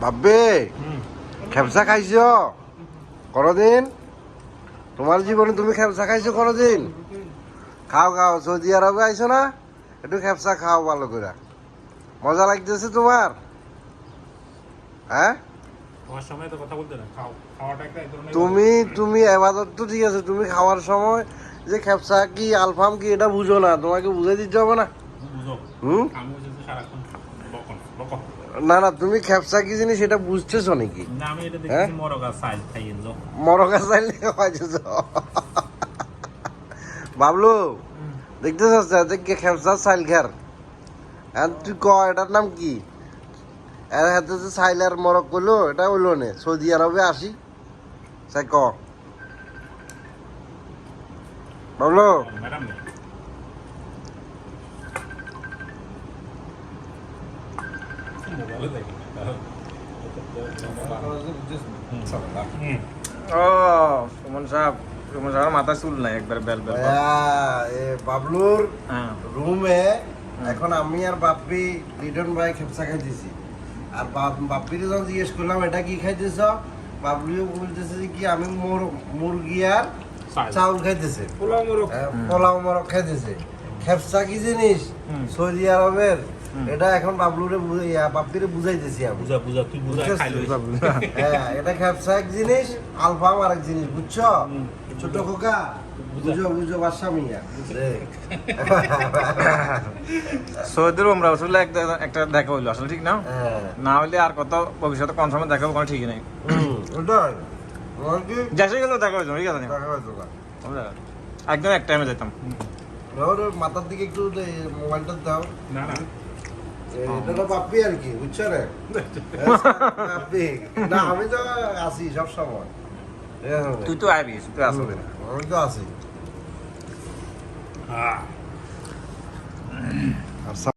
ভাববে খেপসা খাইছো কোনদিন? তোমার জীবনে তুমি খেপসা খাইছো কোনদিন? খাও খাও, সৌদি আরবে আইছো না, একটু খেপসা খাও ভালো করে। মজা লাগতেছে তোমার? হ্যাঁ, তুমি তুমি এবাদত তো ঠিক আছে, তুমি খাওয়ার সময় যে খেপসা কি আলফাম কি এটা বুঝো না, তোমাকে বুঝাই দিতে হবে না। হুম, না না, তুমি খেপসা কি জিনিস সেটা বুঝতেছো নাকি? মরকা চাইল খাইতেছ বাবলু, দেখতেছ যে খেপসা চাইল ঘর, তুই ক এটার নাম কি? এর হাতে যে চাইল আর মরক করলো, এটা হইলো নে সৌদি আরবে আসি চাই ক বাবলু। ও সুমন সাহেব, সুমন সাহেবের মাথা চুল নাই একবার বেল বেল। বাবলুর হ্যাঁ রুমে এখন আমি আর বাপ্পি লিটন ভাই খেপসা খাইতেছি। আর বাপ্পিকে যখন জিজ্ঞেস করলাম এটা কি খাইতেছ, বাবলুও বলতেছে যে কি আমি মুরগি আর চাউল খাইতেছে, পোলাও মোরগ খাইতেছে। খেপসা কি জিনিস সৌদি আরবের, এটা এখন বাপ্পিরে বুঝাইতেছি আমি। হ্যাঁ, এটা খেপসা এক জিনিস, আলফাম আর এক জিনিস, বুঝছো ছোট খোকা? বুঝো বুঝো বাদশা মিয়া। সৌদির উমরা আসলে একটা দেখা হইলো আসলে, ঠিক না? না হইলে আর কত ভবিষ্যতে কোন সময় দেখা হবে কোনো ঠিক নেই। ওটাই যাইছে গেল দেখা হইলো, ঠিক আছে একদম এক টাইমে যেতাম। মাথার দিকে একটু মোবাইলটা দাও। এটা তো বাপ্পি আর কি, বুঝছো রে? বাপ্পি না, আমি তো আছি সব সময়। তুই তো আইবিস, তুই আসলে আমি তো আছি।